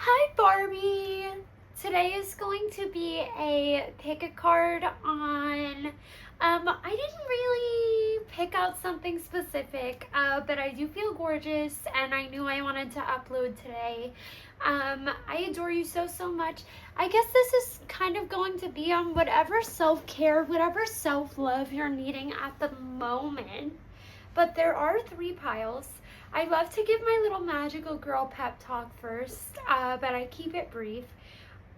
Hi Barbie! Today is going to be a pick a card on, I didn't really pick out something specific, but I do feel gorgeous and I knew I wanted to upload today. I adore you so much. I guess this is kind of going to be on whatever self-care, whatever self-love you're needing at the moment. But there are 3 piles. I love to give my little magical girl pep talk first, but I keep it brief.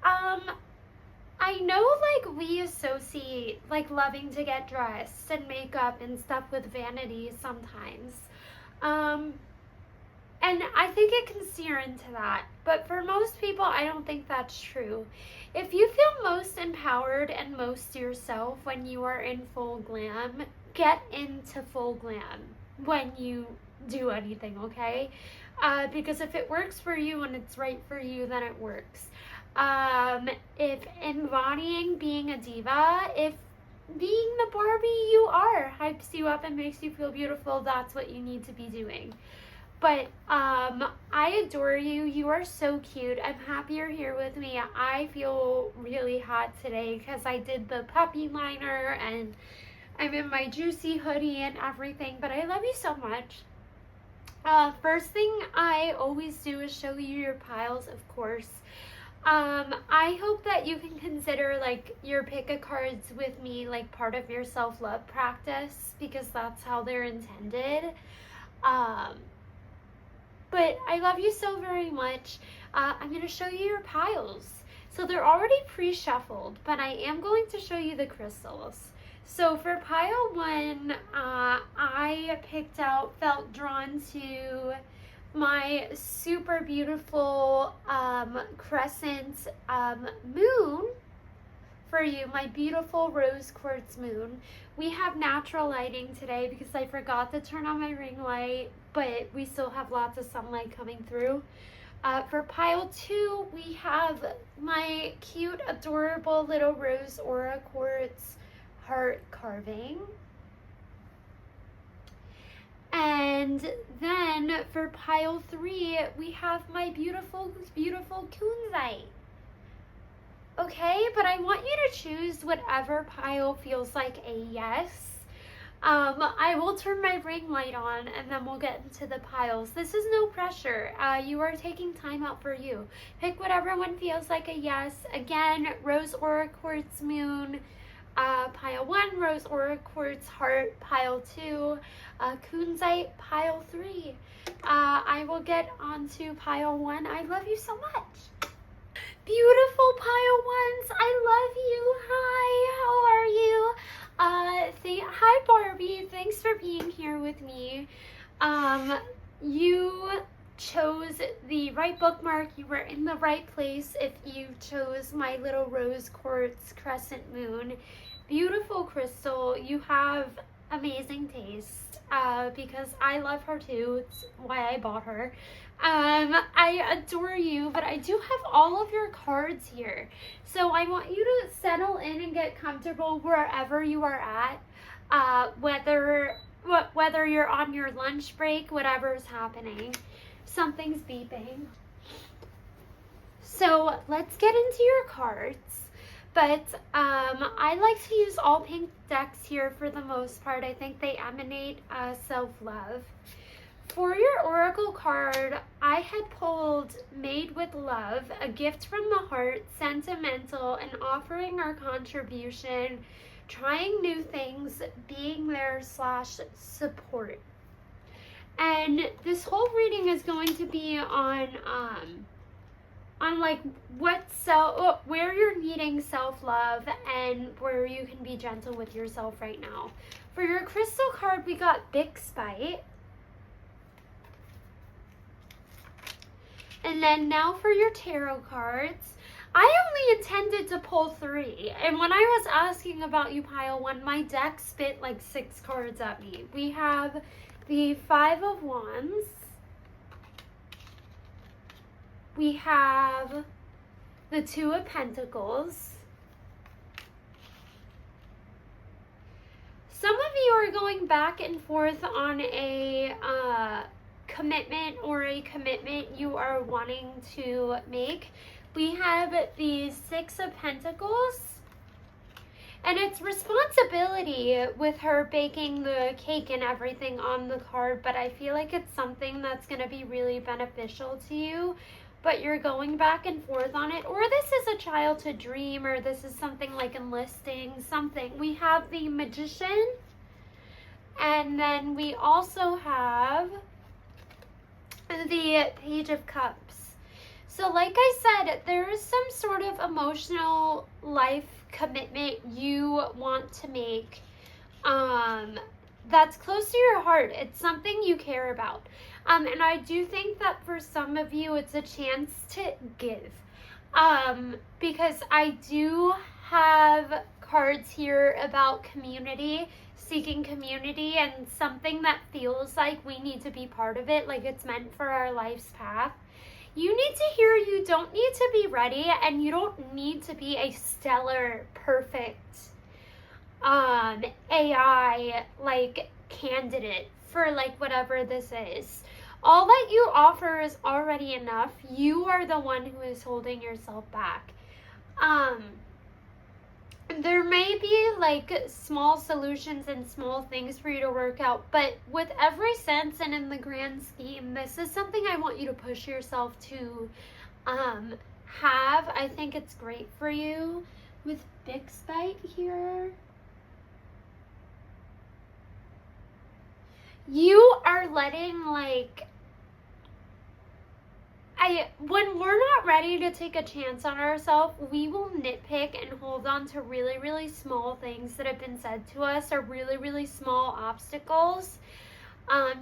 I know like we associate like loving to get dressed and makeup and stuff with vanity sometimes. And I think it can steer into that. But for most people, I don't think that's true. If you feel most empowered and most yourself when you are in full glam, get into full glam when you do anything, okay? Because if it works for you and it's right for you, then it works. If embodying being a diva, if being the Barbie you are hypes you up and makes you feel beautiful, that's what you need to be doing. But I adore you. You are so cute. I'm happy you're here with me. I feel really hot today because I did the puppy liner and I'm in my juicy hoodie and everything, but I love you so much. First thing I always do is show you your piles, of course. I hope that you can consider like your pick a cards with me like part of your self-love practice because that's how they're intended. But I love you so very much. I'm going to show you your piles. So they're already pre-shuffled, but I am going to show you the crystals. So for pile 1, I felt drawn to my super beautiful crescent moon for you, my beautiful rose quartz moon. We have natural lighting today because I forgot to turn on my ring light, but we still have lots of sunlight coming through. For pile 2, we have my cute, adorable little rose aura quartz heart carving. And then for pile 3, we have my beautiful kunzite. Okay, but I want you to choose whatever pile feels like a yes. I will turn my ring light on and then we'll get into the piles. This is no pressure. You are taking time out for you. Pick whatever one feels like a yes. Again, rose aura quartz moon, pile 1, rose aura quartz heart, pile 2, kunzite, pile 3. I will get onto pile 1. I love you so much. Beautiful pile 1s, I love you. Hi, how are you? Hi Barbie, thanks for being here with me. You chose the right bookmark. You were in the right place if you chose my little rose quartz crescent moon. Beautiful crystal. You have amazing taste because I love her too. It's why I bought her. I adore you, but I do have all of your cards here. So I want you to settle in and get comfortable wherever you are at, whether you're on your lunch break, whatever's happening. Something's beeping. So let's get into your cards. But I like to use all pink decks here for the most part. I think they emanate self-love. For your oracle card, I had pulled Made with Love, a gift from the heart, sentimental, and offering our contribution, trying new things, being there / support. And this whole reading is going to be on like where you're needing self-love and where you can be gentle with yourself right now. For your crystal card, we got Big Spite. And then now for your tarot cards, I only intended to pull 3. And when I was asking about you pile 1, my deck spit like 6 cards at me. We have the 5 of Wands. We have the 2 of Pentacles. Some of you are going back and forth on a commitment or a commitment you are wanting to make. We have the Six of Pentacles. And it's responsibility with her baking the cake and everything on the card, but I feel like it's something that's going to be really beneficial to you, but you're going back and forth on it. Or this is a childhood dream, or this is something like enlisting something. We have the Magician, and then we also have the Page of Cups. So like I said, there is some sort of emotional life commitment you want to make that's close to your heart. It's something you care about. And I do think that for some of you, it's a chance to give. Because I do have cards here about community, seeking community, and something that feels like we need to be part of it, like it's meant for our life's path. You need to hear you don't need to be ready, and you don't need to be a stellar, perfect AI like candidate for like whatever this is. All that you offer is already enough. You are the one who is holding yourself back. There may be like small solutions and small things for you to work out, but with every sense and in the grand scheme, this is something I want you to push yourself to have. I think it's great for you. With Bixbite here, you are letting when we're not ready to take a chance on ourselves, we will nitpick and hold on to really, really small things that have been said to us, or really, really small obstacles,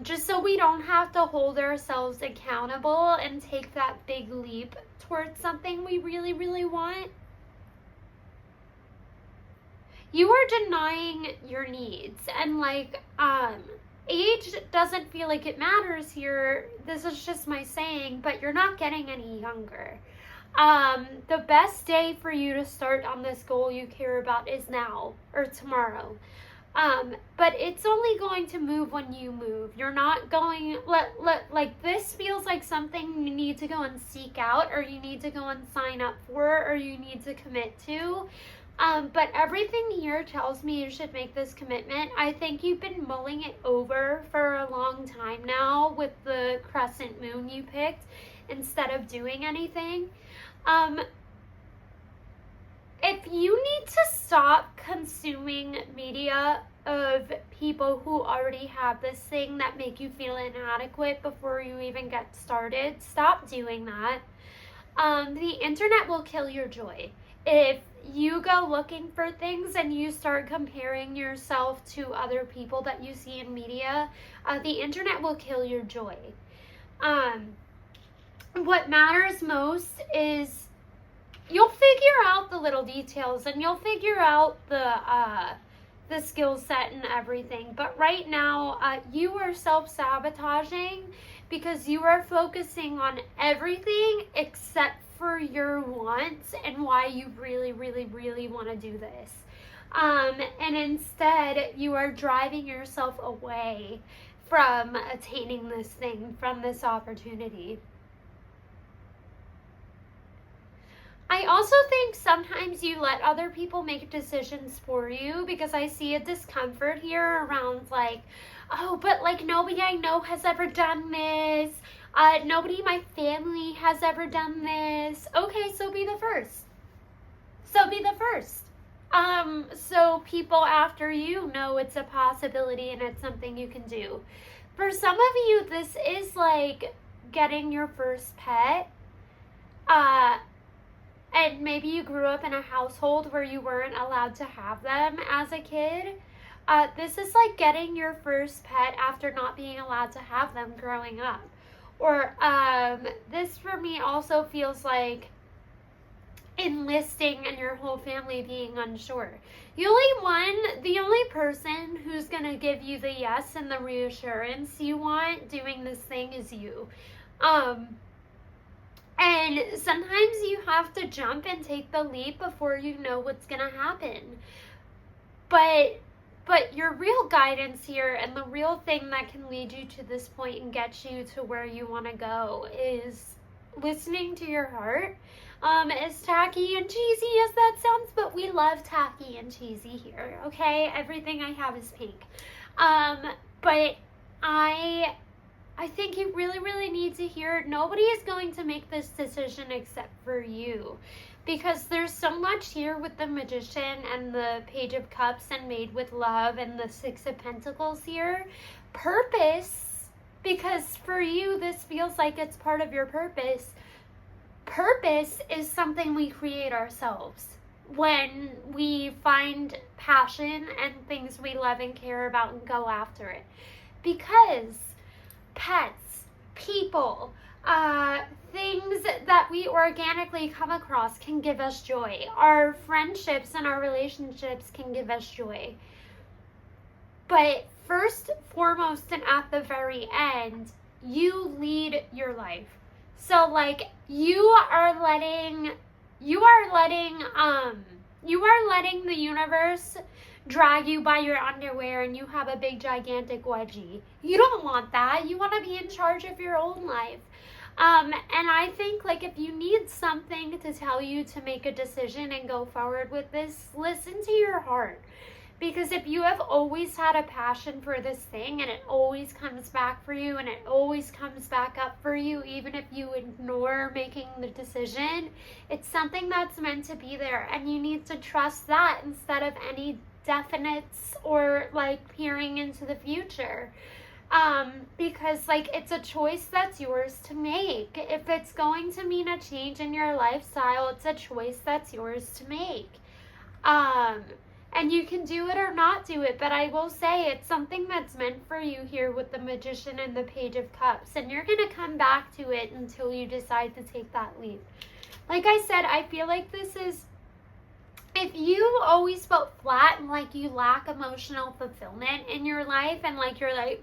just so we don't have to hold ourselves accountable and take that big leap towards something we really, really want. You are denying your needs, and age doesn't feel like it matters here. This is just my saying, but you're not getting any younger. The best day for you to start on this goal you care about is now or tomorrow. But it's only going to move when you move. You're not going, like this feels like something you need to go and seek out, or you need to go and sign up for, or you need to commit to. But everything here tells me you should make this commitment. I think you've been mulling it over for a long time now with the crescent moon you picked instead of doing anything. If you need to stop consuming media of people who already have this thing that make you feel inadequate before you even get started, stop doing that. The internet will kill your joy. If you go looking for things and you start comparing yourself to other people that you see in media, the internet will kill your joy. What matters most is you'll figure out the little details, and you'll figure out the skill set and everything. But right now, you are self-sabotaging because you are focusing on everything except for your wants and why you really, really, really want to do this. And instead, you are driving yourself away from attaining this thing, from this opportunity. I also think sometimes you let other people make decisions for you, because I see a discomfort here around oh, but nobody I know has ever done this. Nobody in my family has ever done this. Okay, so be the first. So be the first. So people after you know it's a possibility and it's something you can do. For some of you, this is like getting your first pet. And maybe you grew up in a household where you weren't allowed to have them as a kid. This is like getting your first pet after not being allowed to have them growing up. Or this for me also feels like enlisting and your whole family being unsure. The only person who's going to give you the yes and the reassurance you want doing this thing is you. And sometimes you have to jump and take the leap before you know what's going to happen. But But your real guidance here and the real thing that can lead you to this point and get you to where you want to go is listening to your heart. As tacky and cheesy as that sounds, but we love tacky and cheesy here, okay? Everything I have is pink. But I think you really, really need to hear it. Nobody is going to make this decision except for you. Because there's so much here with the Magician and the Page of Cups and Made with Love and the Six of Pentacles here. Purpose, because for you, this feels like it's part of your purpose. Purpose is something we create ourselves when we find passion and things we love and care about and go after it. Because pets, people, things that we organically come across can give us joy. Our friendships and our relationships can give us joy. But first, foremost, and at the very end, you lead your life. So like you are letting the universe drag you by your underwear and you have a big gigantic wedgie. You don't want that. You want to be in charge of your own life. And I think like if you need something to tell you to make a decision and go forward with this, listen to your heart. Because if you have always had a passion for this thing and it always comes back for you and it always comes back up for you, even if you ignore making the decision, it's something that's meant to be there. And you need to trust that instead of any definites or like peering into the future. Because like it's a choice that's yours to make. If it's going to mean a change in your lifestyle, it's a choice that's yours to make. And you can do it or not do it, but I will say it's something that's meant for you here with the Magician and the Page of Cups, and you're going to come back to it until you decide to take that leap. Like I said, I feel like this is, if you always felt flat and like you lack emotional fulfillment in your life and like you're like,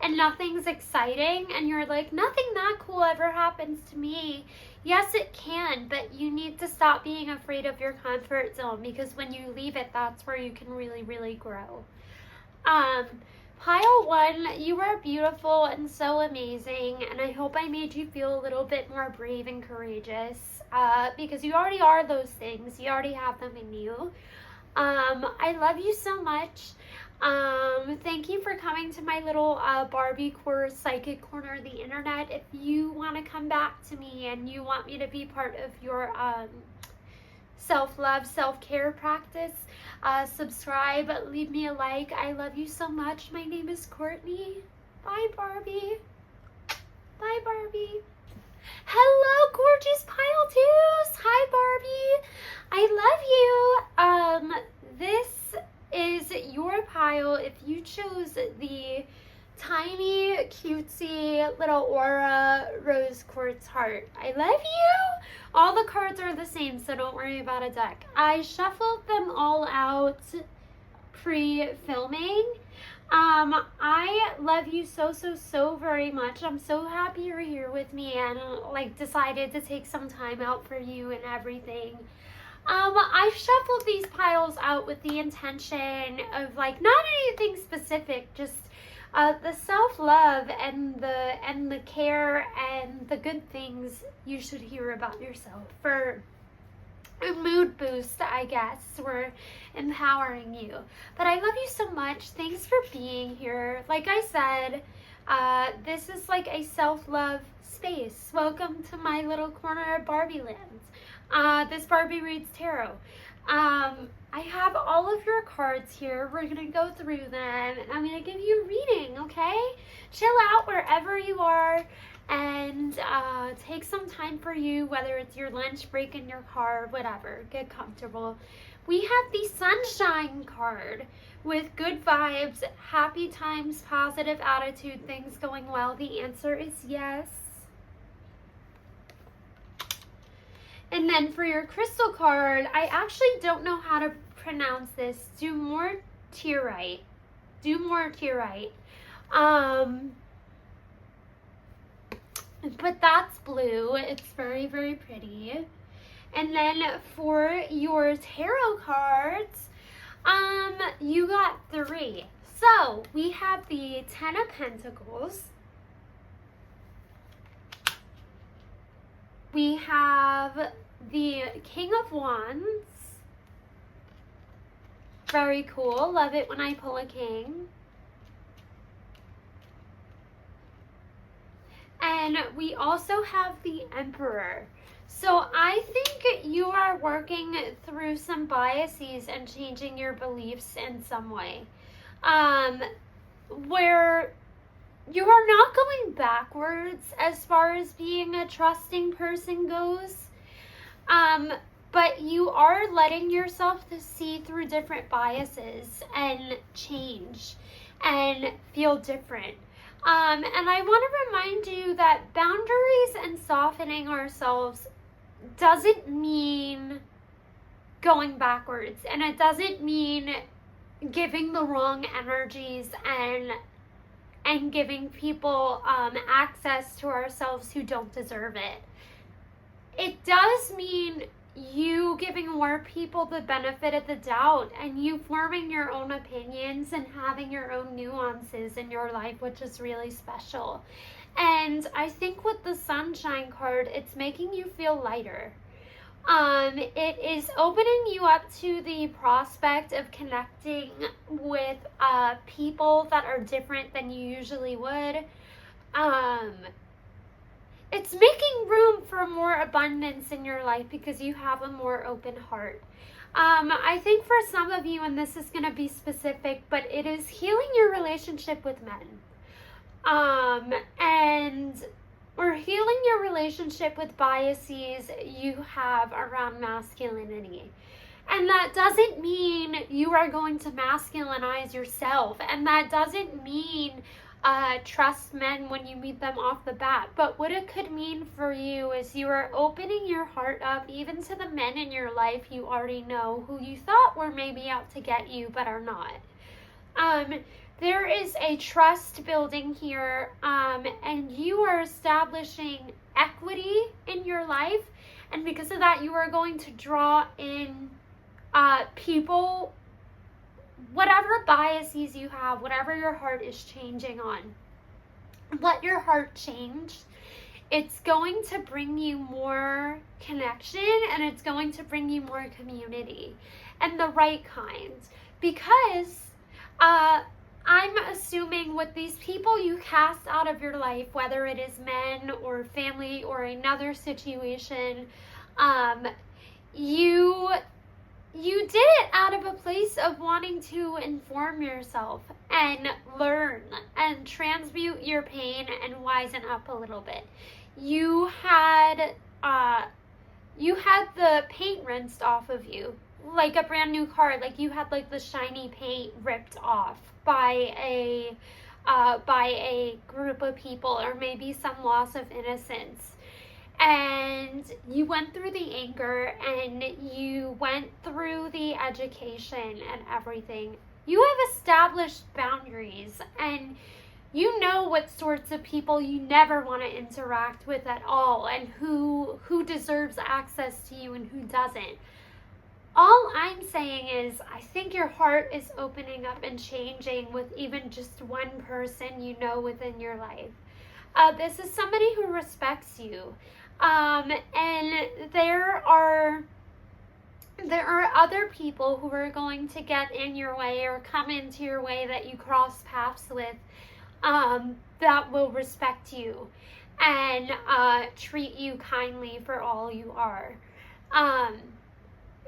and nothing's exciting and you're like, nothing that cool ever happens to me. Yes, it can, but you need to stop being afraid of your comfort zone, because when you leave it, that's where you can really, really grow. Pile 1, you are beautiful and so amazing, and I hope I made you feel a little bit more brave and courageous, because you already are those things. You already have them in you. I love you so much. Thank you for coming to my little Barbie Core Psychic Corner of the Internet. If you want to come back to me and you want me to be part of your self-love, self-care practice, subscribe, leave me a like. I love you so much. My name is Courtney. Bye, Barbie. Bye, Barbie. Hello, gorgeous pile twos. Hi, Barbie. I love you. This is your pile if you chose the tiny, cutesy little aura rose quartz heart. I love you. All the cards are the same, so don't worry about a deck. I shuffled them all out pre-filming. I love you so, so, so very much. I'm so happy you're here with me and like decided to take some time out for you and everything. I shuffled these piles out with the intention of like not anything specific, just the self-love and the care and the good things you should hear about yourself for a mood boost, I guess. We're empowering you. But I love you so much. Thanks for being here. Like I said, this is like a self-love space. Welcome to my little corner of Barbie land. This Barbie Reads Tarot. I have all of your cards here. We're going to go through them. I'm going to give you a reading, okay? Chill out wherever you are and take some time for you, whether it's your lunch break in your car, whatever. Get comfortable. We have the Sunshine card with good vibes, happy times, positive attitude, things going well. The answer is yes. And then for your crystal card, I actually don't know how to pronounce this. Dumortierite. Dumortierite. But that's blue. It's very, very pretty. And then for your tarot cards, You got 3. So, we have the 10 of Pentacles. We have the King of Wands. Very cool. Love it when I pull a king. And we also have the Emperor. So I think you are working through some biases and changing your beliefs in some way. Where you are not going backwards as far as being a trusting person goes. But you are letting yourself to see through different biases and change and feel different. And I want to remind you that boundaries and softening ourselves doesn't mean going backwards. And it doesn't mean giving the wrong energies and giving people access to ourselves who don't deserve it. It does mean you giving more people the benefit of the doubt and you forming your own opinions and having your own nuances in your life, which is really special. And I think with the Sunshine card, it's making you feel lighter. It is opening you up to the prospect of connecting with people that are different than you usually would. It's making room for more abundance in your life because you have a more open heart. I think for some of you, and this is going to be specific, but it is healing your relationship with men. Or healing your relationship with biases you have around masculinity. And that doesn't mean you are going to masculinize yourself. And that doesn't mean trust men when you meet them off the bat. But what it could mean for you is you are opening your heart up even to the men in your life you already know who you thought were maybe out to get you but are not. There is a trust building here, and you are establishing equity in your life, and because of that you are going to draw in people, whatever biases you have, whatever your heart is changing on. Let your heart change. It's going to bring you more connection, and it's going to bring you more community, and the right kind, because I'm assuming with these people you cast out of your life, whether it is men or family or another situation, you did it out of a place of wanting to inform yourself and learn and transmute your pain and wisen up a little bit. You had the paint rinsed off of you, like a brand new car. Like you had like the shiny paint ripped off by a group of people, or maybe some loss of innocence. And you went through the anger and you went through the education and everything. You have established boundaries, and you know what sorts of people you never want to interact with at all, and who deserves access to you and who doesn't. All I'm saying is I think your heart is opening up and changing with even just one person you know within your life. This is somebody who respects you. And there are other people who are going to get in your way or come into your way that you cross paths with, that will respect you and treat you kindly for all you are.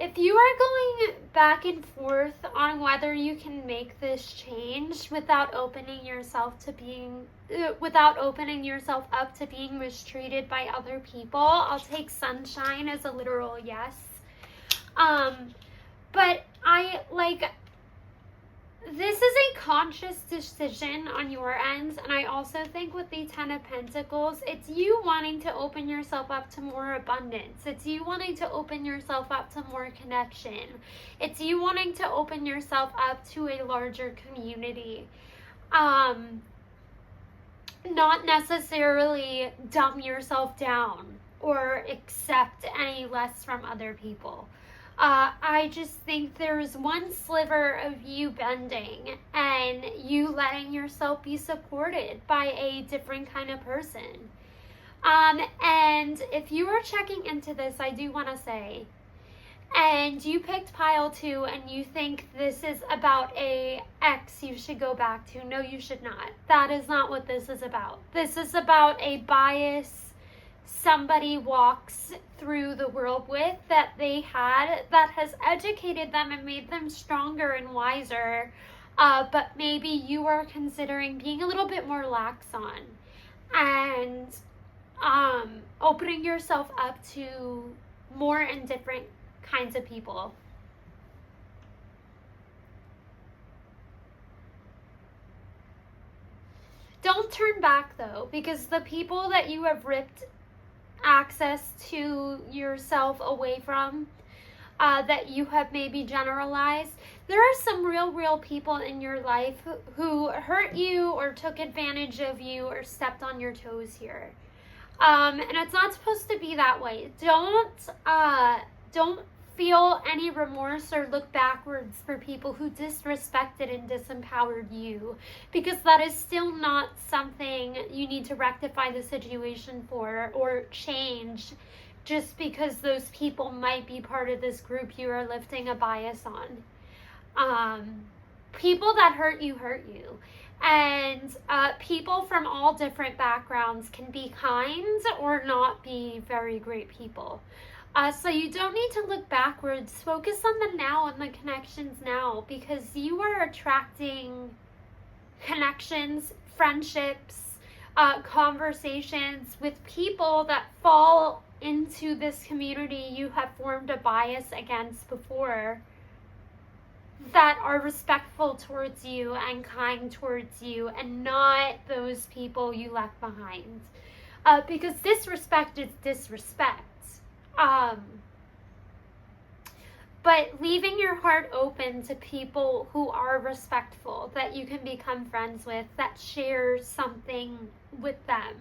If you are going back and forth on whether you can make this change without opening yourself up to being mistreated by other people, I'll take Sunshine as a literal yes. But this is a conscious decision on your end, and I also think with the Ten of Pentacles, it's you wanting to open yourself up to more abundance. It's you wanting to open yourself up to more connection. It's you wanting to open yourself up to a larger community. Not necessarily dumb yourself down or accept any less from other people. I just think there's one sliver of you bending and you letting yourself be supported by a different kind of person. And if you are checking into this, I do want to say, and you picked pile 2 and you think this is about a ex you should go back to, no, you should not. That is not what this is about. This is about a bias somebody walks through the world with that they had, that has educated them and made them stronger and wiser, but maybe you are considering being a little bit more lax on, and opening yourself up to more and different kinds of people. Don't turn back though, because the people that you have ripped access to yourself away from, that you have maybe generalized, there are some real people in your life who hurt you or took advantage of you or stepped on your toes here. And it's not supposed to be that way. Don't feel any remorse or look backwards for people who disrespected and disempowered you, because that is still not something you need to rectify the situation for or change just because those people might be part of this group you are lifting a bias on. People that hurt you. And people from all different backgrounds can be kind or not be very great people. So you don't need to look backwards. Focus on the now and the connections now, because you are attracting connections, friendships, conversations with people that fall into this community you have formed a bias against before, that are respectful towards you and kind towards you, and not those people you left behind. Because disrespect is disrespect. But leaving your heart open to people who are respectful, that you can become friends with, that share something with them.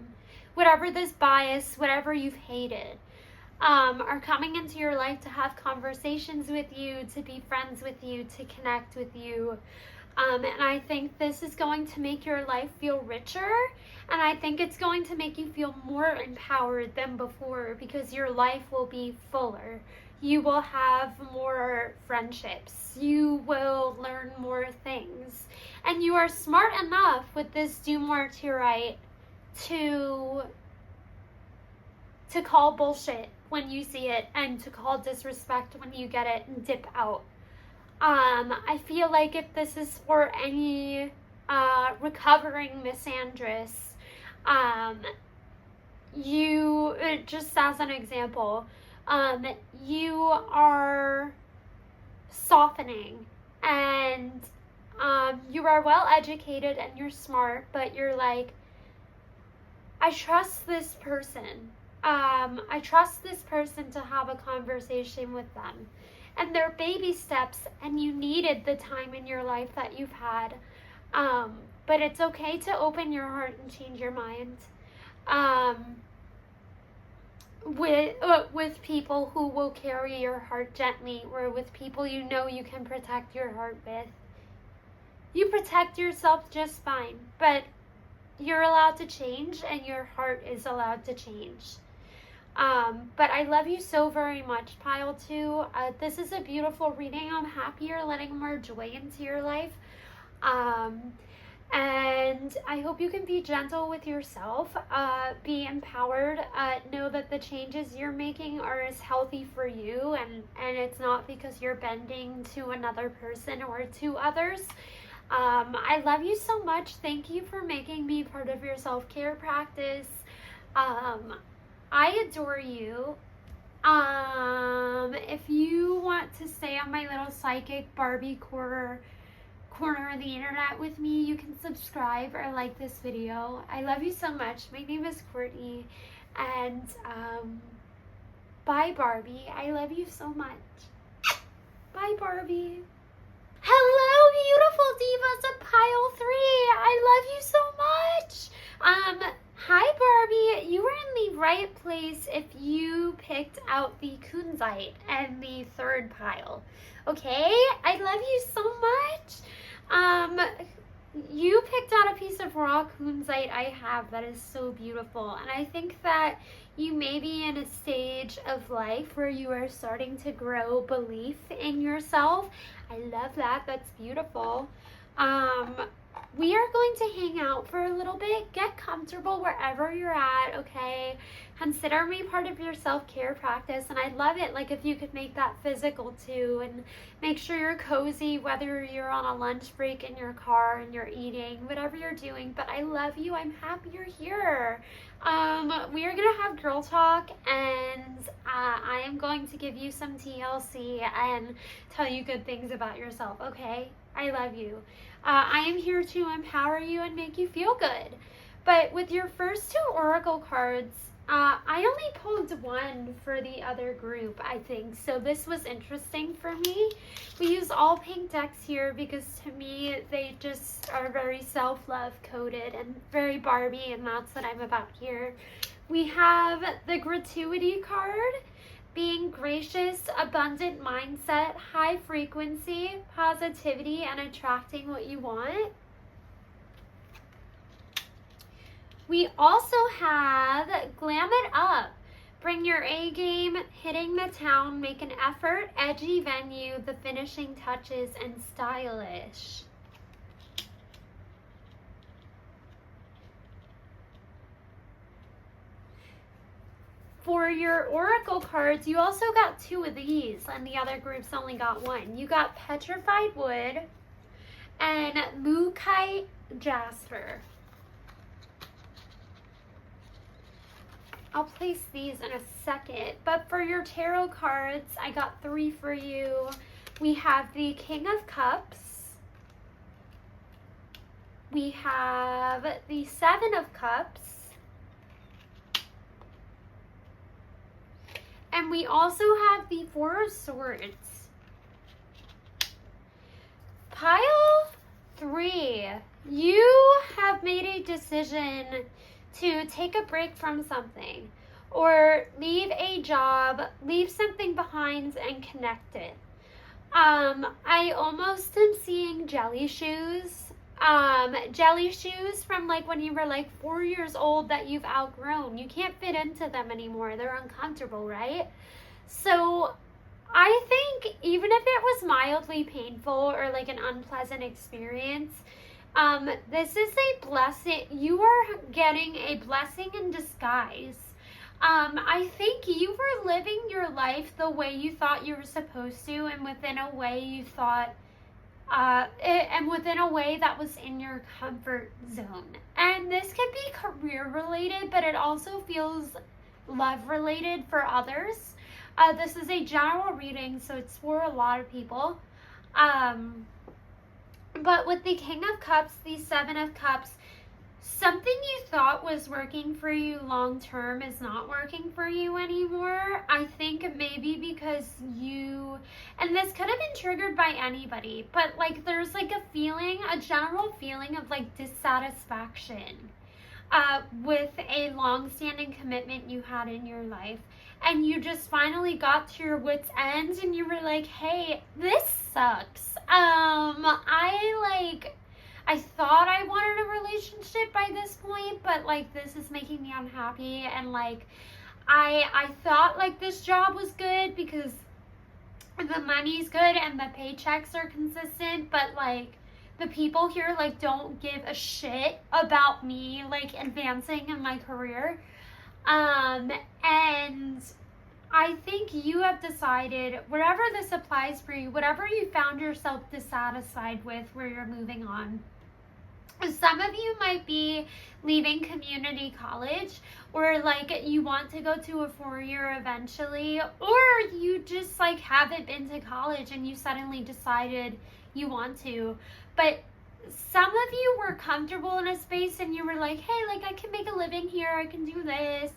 Whatever this bias, whatever you've hated, are coming into your life to have conversations with you, to be friends with you, to connect with you. And I think this is going to make your life feel richer, and I think it's going to make you feel more empowered than before, because your life will be fuller. You will have more friendships. You will learn more things. And you are smart enough with this Dumortierite to call bullshit when you see it, and to call disrespect when you get it, and dip out. I feel like if this is for any recovering misandrous, you, just as an example, you are softening, and you are well educated and you're smart, but you're like, I trust this person. I trust this person to have a conversation with them. And they're baby steps, and you needed the time in your life that you've had. But it's okay to open your heart and change your mind. With people who will carry your heart gently, or with people you know you can protect your heart with. You protect yourself just fine, but you're allowed to change, and your heart is allowed to change. But I love you so very much, Pile 2. This is a beautiful reading. I'm happy you're letting more joy into your life. And I hope you can be gentle with yourself, be empowered, know that the changes you're making are as healthy for you, and it's not because you're bending to another person or to others. I love you so much. Thank you for making me part of your self-care practice. I adore you. If you want to stay on my little psychic Barbie corner of the internet with me, you can subscribe or like this video. I love you so much. My name is Courtney, and bye, Barbie. I love you so much. Bye, Barbie. Hello, beautiful divas of Pile 3. I love you so much. Hi, Barbie. You were in the right right place if you picked out the kunzite and the third pile. Okay? I love you so much. You picked out a piece of raw kunzite I have that is so beautiful, and I think that you may be in a stage of life where you are starting to grow belief in yourself. I love that. That's beautiful. We are going to hang out for a little bit. Get comfortable wherever you're at, okay? Consider me part of your self-care practice, and I'd love it like if you could make that physical too, and make sure you're cozy, whether you're on a lunch break in your car and you're eating, whatever you're doing. But I love you. I'm happy you're here. We are gonna have girl talk, and I am going to give you some TLC and tell you good things about yourself, okay? I love you. I am here to empower you and make you feel good. But with your first 2 oracle cards, I only pulled 1 for the other group, I think. So this was interesting for me. We use all pink decks here because to me, they just are very self-love coded and very Barbie, and that's what I'm about here. We have the gratuity card, being gracious, abundant mindset, high frequency, positivity, and attracting what you want. We also have glam it up. Bring your A game, hitting the town, make an effort, edgy venue, the finishing touches, and stylish. For your oracle cards, you also got 2 of these, and the other groups only got 1. You got petrified wood and mookaite jasper. I'll place these in a second, but for your tarot cards, I got 3 for you. We have the King of Cups. We have the 7 of Cups. And we also have the 4 of Swords. Pile 3. You have made a decision to take a break from something or leave a job, leave something behind and connect it. I almost am seeing jelly shoes. Jelly shoes from like when you were like 4 years old that you've outgrown. You can't fit into them anymore. They're uncomfortable, right? So I think even if it was mildly painful or like an unpleasant experience, this is a blessing. You are getting a blessing in disguise. I think you were living your life the way you thought you were supposed to, and within a way you thought, and within a way that was in your comfort zone. And this could be career related, but it also feels love related for others. This is a general reading, so it's for a lot of people. But with the King of Cups, the 7 of Cups, something you thought was working for you long term is not working for you anymore. I think maybe because and this could have been triggered by anybody, but like there's like a feeling, a general feeling of like dissatisfaction with a long-standing commitment you had in your life. And you just finally got to your wit's end and you were like, hey, this sucks. I thought I wanted a relationship by this point, but like this is making me unhappy. And like, I thought like this job was good because the money's good and the paychecks are consistent, but like the people here like don't give a shit about me like advancing in my career. And I think you have decided, whatever this applies for you, whatever you found yourself dissatisfied with where you're moving on. Some of you might be leaving community college, or like you want to go to a 4-year eventually, or you just like haven't been to college and you suddenly decided you want to. But some of you were comfortable in a space and you were like, hey, like I can make a living here, I can do this,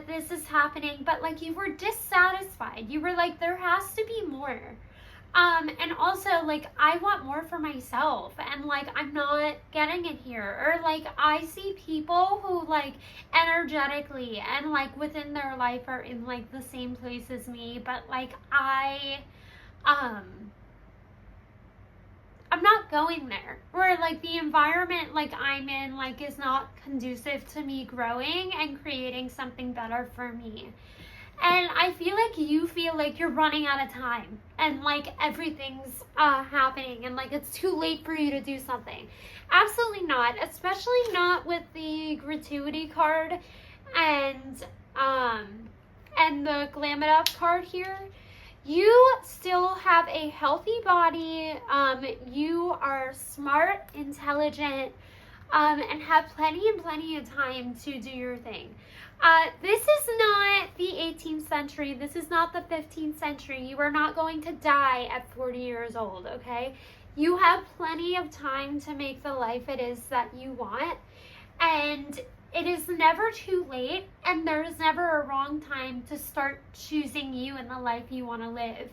this is happening, but like you were dissatisfied. You were like, there has to be more. And also, like, I want more for myself, and, like, I'm not getting it here. Or, like, I see people who, like, energetically and, like, within their life are in, like, the same place as me, but, like, I'm not going there. Or, like, the environment, like, I'm in, like, is not conducive to me growing and creating something better for me. And I feel like you feel like you're running out of time and, like, everything's happening and, like, it's too late for you to do something. Absolutely not, especially not with the gratuity card and the Glam It Up card here. You still have a healthy body. You are smart, intelligent, and have plenty of time to do your thing. This is not the 18th century. This is not the 15th century. You are not going to die at 40 years old, okay? You have plenty of time to make the life it is that you want. And it is never too late, and there's never a wrong time to start choosing you and the life you want to live.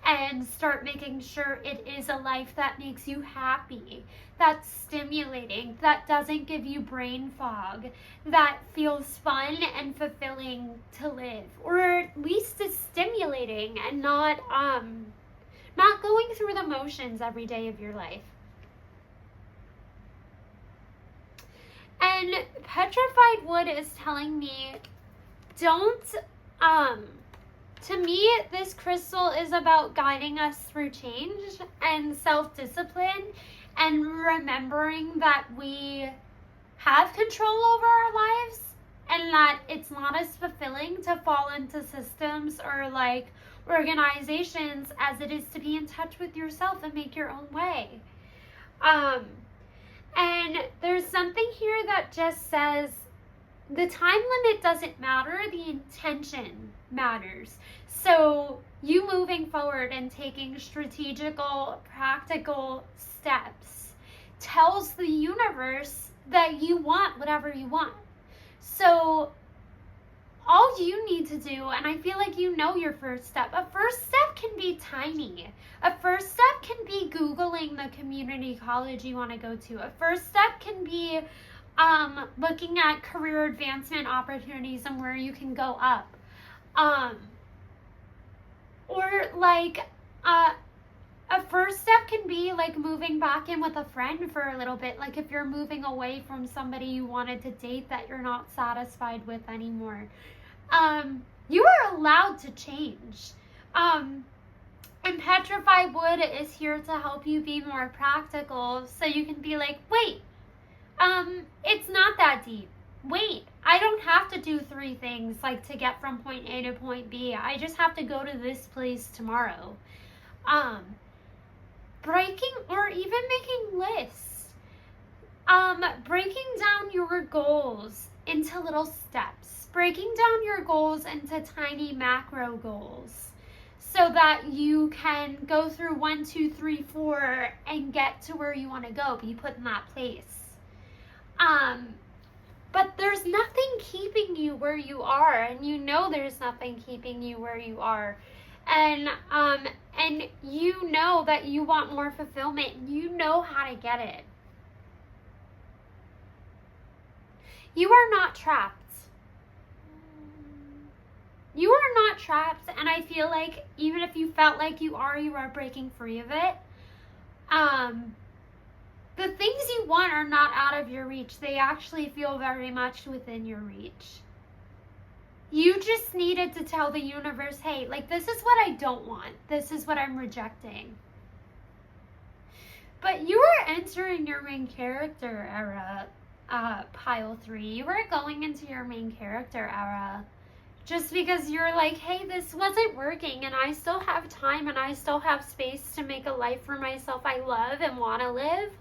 And start making sure it is a life that makes you happy, that's stimulating, that doesn't give you brain fog, that feels fun and fulfilling to live, or at least is stimulating and not going through the motions every day of your life. And Petrified Wood is telling me, to me, this crystal is about guiding us through change and self-discipline and remembering that we have control over our lives and that it's not as fulfilling to fall into systems or, like, organizations as it is to be in touch with yourself and make your own way. And there's something here that just says the time limit doesn't matter, the intention matters. So you moving forward and taking strategical, practical steps tells the universe that you want whatever you want. So all you need to do, and I feel like you know your first step. A first step can be tiny. A first step can be Googling the community college you want to go to. A first step can be looking at career advancement opportunities and where you can go up. Or, like, a first step can be, like, moving back in with a friend for a little bit. Like, if you're moving away from somebody you wanted to date that you're not satisfied with anymore. You are allowed to change. And Petrified Wood is here to help you be more practical so you can be like, wait, it's not that deep. Wait, I don't have to do 3 things, like, to get from point A to point B. I just have to go to this place tomorrow. Breaking or even making lists. Breaking down your goals into little steps. Breaking down your goals into tiny macro goals so that you can go through 1, 2, 3, 4 and get to where you want to go, be put in that place. But there's nothing keeping you where you are, and you know there's nothing keeping you where you are. And you know that you want more fulfillment, and you know how to get it. You are not trapped. You are not trapped, and I feel like even if you felt like you are breaking free of it. The things you want are not out of your reach. They actually feel very much within your reach. You just needed to tell the universe, hey, like, this is what I don't want. This is what I'm rejecting. But you are entering your main character era, pile 3. You are going into your main character era. Just because you're like, hey, this wasn't working and I still have time and I still have space to make a life for myself I love and want to live.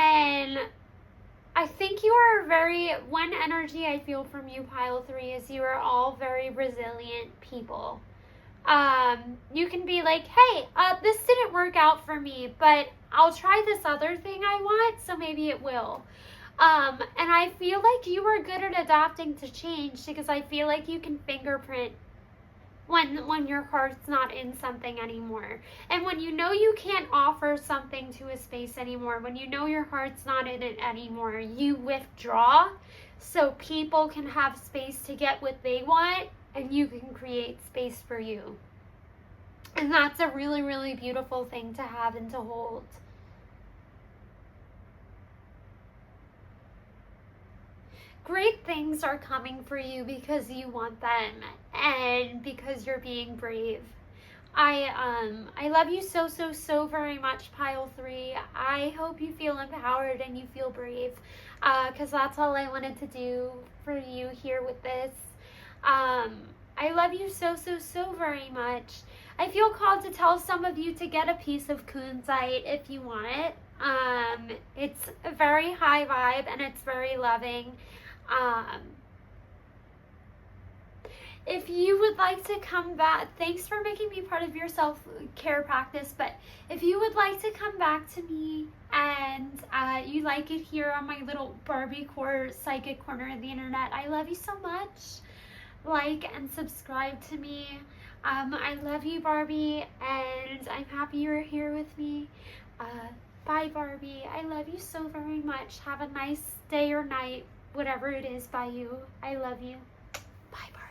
And I think you are one energy I feel from you, pile 3, is you are all very resilient people. You can be like, hey, this didn't work out for me, but I'll try this other thing I want, so maybe it will. And I feel like you are good at adapting to change because I feel like you can fingerprint when your heart's not in something anymore. And when you know you can't offer something to a space anymore, when you know your heart's not in it anymore, you withdraw so people can have space to get what they want and you can create space for you. And that's a really, really beautiful thing to have and to hold. Great things are coming for you because you want them and because you're being brave. I love you so, so, so very much, Pile 3. I hope you feel empowered and you feel brave, because that's all I wanted to do for you here with this. I love you so, so, so very much. I feel called to tell some of you to get a piece of kunzite if you want it. It's a very high vibe and it's very loving. If you would like to come back, thanks for making me part of your self-care practice, but if you would like to come back to me and you like it here on my little Barbie core psychic corner of the internet, I love you so much. Like and subscribe to me. I love you, Barbie, and I'm happy you're here with me. Bye, Barbie. I love you so very much. Have a nice day or night, whatever it is by you. I love you. Bye, Barbie.